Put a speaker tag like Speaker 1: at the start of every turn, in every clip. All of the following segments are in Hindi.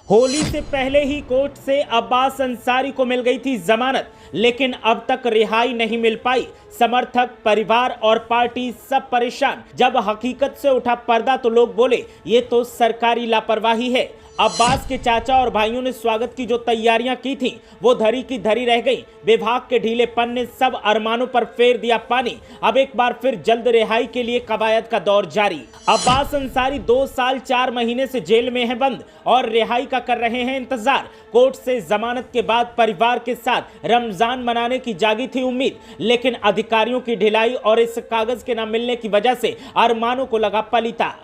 Speaker 1: होली से पहले ही कोर्ट से अब्बास अंसारी को मिल गई थी जमानत, लेकिन अब तक रिहाई नहीं मिल पाई। समर्थक, परिवार और पार्टी सब परेशान। जब हकीकत से उठा पर्दा तो लोग बोले ये तो सरकारी लापरवाही है। अब्बास के चाचा और भाइयों ने स्वागत की जो तैयारियां की थीं, वो धरी की धरी रह गई। विभाग के ढीलेपन ने सब अरमानों पर फेर दिया पानी। अब एक बार फिर जल्द रिहाई के लिए कवायद का दौर जारी। अब्बास अंसारी 2 साल 4 महीने से जेल में हैं बंद और रिहाई का कर रहे हैं इंतजार। कोर्ट से जमानत के बाद परिवार के साथ रमजान मनाने की जागी थी उम्मीद, लेकिन अधिकारियों की ढिलाई और इस कागज के न मिलने की वजह से अरमानों को लगा पलीता।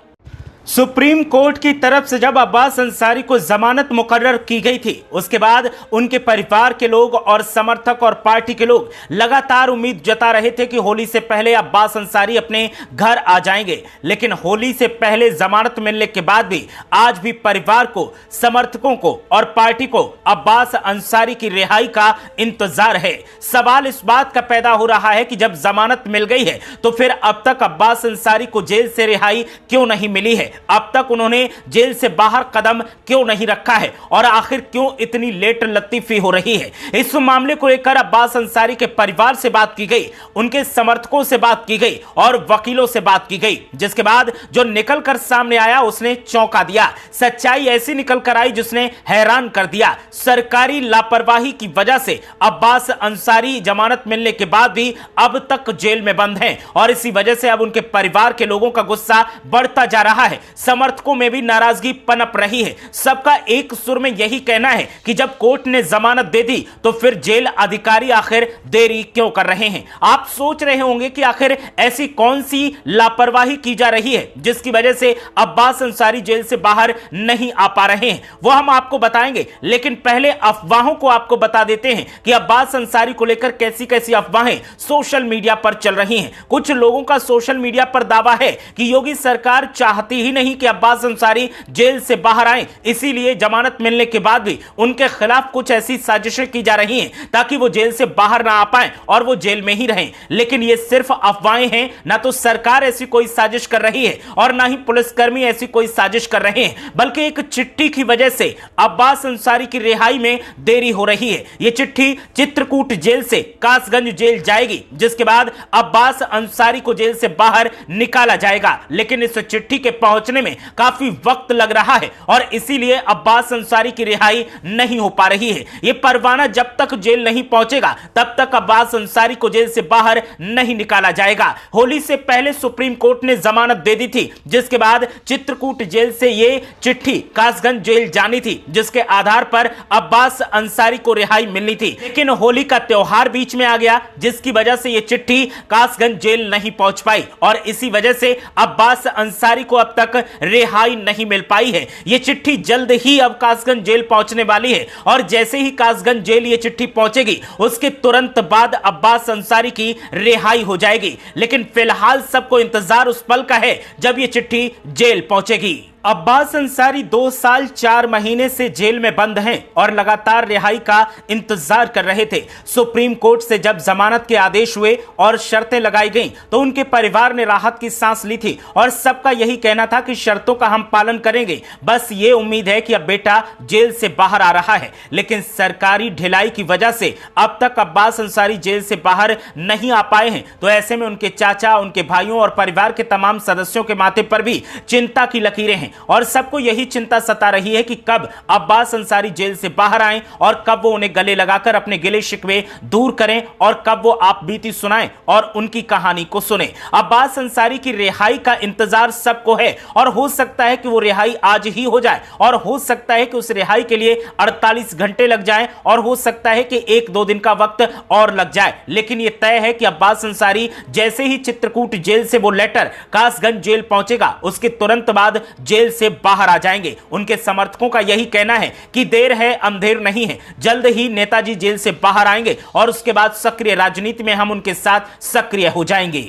Speaker 1: सुप्रीम कोर्ट की तरफ से जब अब्बास अंसारी को जमानत मुकर्रर की गई थी, उसके बाद उनके परिवार के लोग और समर्थक और पार्टी के लोग लगातार उम्मीद जता रहे थे कि होली से पहले अब्बास अंसारी अपने घर आ जाएंगे। लेकिन होली से पहले जमानत मिलने के बाद भी आज भी परिवार को, समर्थकों को और पार्टी को अब्बास अंसारी की रिहाई का इंतजार है। सवाल इस बात का पैदा हो रहा है कि जब जमानत मिल गई है तो फिर अब तक अब्बास अंसारी को जेल से रिहाई क्यों नहीं मिली है? अब तक उन्होंने जेल से बाहर कदम क्यों नहीं रखा है और आखिर क्यों इतनी लेट लतीफी हो रही है? इस मामले को लेकर अब्बास अंसारी के परिवार से बात की गई, उनके समर्थकों से बात की गई और वकीलों से बात की गई, जिसके बाद जो निकल कर सामने आया उसने चौंका दिया। सच्चाई ऐसी निकल कर आई जिसने हैरान कर दिया। सरकारी लापरवाही की वजह से अब्बास अंसारी जमानत मिलने के बाद भी अब तक जेल में बंद हैं और इसी वजह से अब उनके परिवार के लोगों का गुस्सा बढ़ता जा रहा है। समर्थकों में भी नाराजगी पनप रही है। सबका एक सुर में यही कहना है कि जब कोर्ट ने जमानत दे दी तो फिर जेल अधिकारी आखिर देरी क्यों कर रहे हैं? आप सोच रहे होंगे कि आखिर ऐसी कौन सी लापरवाही की जा रही है जिसकी वजह से अब्बास अंसारी जेल से बाहर नहीं आ पा रहे हैं। वो हम आपको बताएंगे, लेकिन पहले अफवाहों को आपको बता देते हैं कि अब्बास अंसारी को लेकर कैसी कैसी अफवाहें सोशल मीडिया पर चल रही हैं। कुछ लोगों का सोशल मीडिया पर दावा है कि योगी सरकार चाहती ही नहीं कि अब्बास अंसारी जेल से बाहर आए, इसीलिए जमानत मिलने के बाद भी उनके खिलाफ कुछ ऐसी साजिशें की जा रही हैं ताकि वो जेल से बाहर ना आ पाए और वो जेल में ही रहें। लेकिन ये सिर्फ अफवाहें हैं। ना तो सरकार ऐसी कोई साजिश कर रही है और ना ही पुलिसकर्मी ऐसी कोई साजिश कर रहे हैं, बल्कि एक चिट्ठी की वजह से अब्बास अंसारी की रिहाई में देरी हो रही है। ये चिट्ठी चित्रकूट जेल से कासगंज जेल जाएगी, जिसके बाद अब्बास अंसारी को जेल से बाहर निकाला जाएगा। लेकिन इस चिट्ठी के पहुंचने में काफी वक्त लग रहा है और इसीलिए अब्बास अंसारी की रिहाई नहीं हो पा रही है। यह परवाना जब तक जेल नहीं पहुंचेगा तब तक अब्बास अंसारी को जेल से बाहर नहीं निकाला जाएगा। होली से पहले सुप्रीम कोर्ट ने जमानत दे दी थी, जिसके बाद चित्रकूट जेल से यह चिट्ठी कासगंज जेल जानी थी, जिसके आधार पर अब्बास अंसारी को रिहाई मिलनी थी। लेकिन होली का त्योहार बीच में आ गया, जिसकी वजह से यह चिट्ठी कासगंज जेल नहीं पहुंच पाई और इसी वजह से अब्बास अंसारी को अब तक रिहाई नहीं मिल पाई है। यह चिट्ठी जल्द ही अब कासगंज जेल पहुंचने वाली है और जैसे ही कासगंज जेल यह चिट्ठी पहुंचेगी उसके तुरंत बाद अब्बास अंसारी की रिहाई हो जाएगी। लेकिन फिलहाल सबको इंतजार उस पल का है जब यह चिट्ठी जेल पहुंचेगी। अब्बास अंसारी 2 साल 4 महीने से जेल में बंद हैं और लगातार रिहाई का इंतजार कर रहे थे। सुप्रीम कोर्ट से जब जमानत के आदेश हुए और शर्तें लगाई गईं तो उनके परिवार ने राहत की सांस ली थी और सबका यही कहना था कि शर्तों का हम पालन करेंगे, बस ये उम्मीद है कि अब बेटा जेल से बाहर आ रहा है। लेकिन सरकारी ढिलाई की वजह से अब तक अब्बास अंसारी जेल से बाहर नहीं आ पाए हैं। तो ऐसे में उनके चाचा, उनके भाइयों और परिवार के तमाम सदस्यों के माथे पर भी चिंता की लकीरें हैं और सबको यही चिंता सता रही है कि कब अब्बास अंसारी जेल से बाहर आएं और कब वो उन्हें गले लगाकर अपने गिले शिकवे दूर करें और कब वो आप बीती सुनाएं और उनकी कहानी को सुने। अब्बास अंसारी की रिहाई का इंतजार सबको है और हो सकता है कि वो रिहाई आज ही हो जाए और हो सकता है कि उस रिहाई के लिए 48 घंटे लग जाएं और हो सकता है कि 1-2 दिन का वक्त और लग जाए। लेकिन यह तय है कि अब्बास अंसारी जैसे ही चित्रकूट जेल से वो लेटर कासगंज जेल पहुंचेगा उसके तुरंत बाद जेल से बाहर आ जाएंगे। उनके समर्थकों का यही कहना है कि देर है अंधेर नहीं है, जल्द ही नेताजी जेल से बाहर आएंगे और उसके बाद सक्रिय राजनीति में हम उनके साथ सक्रिय हो जाएंगे।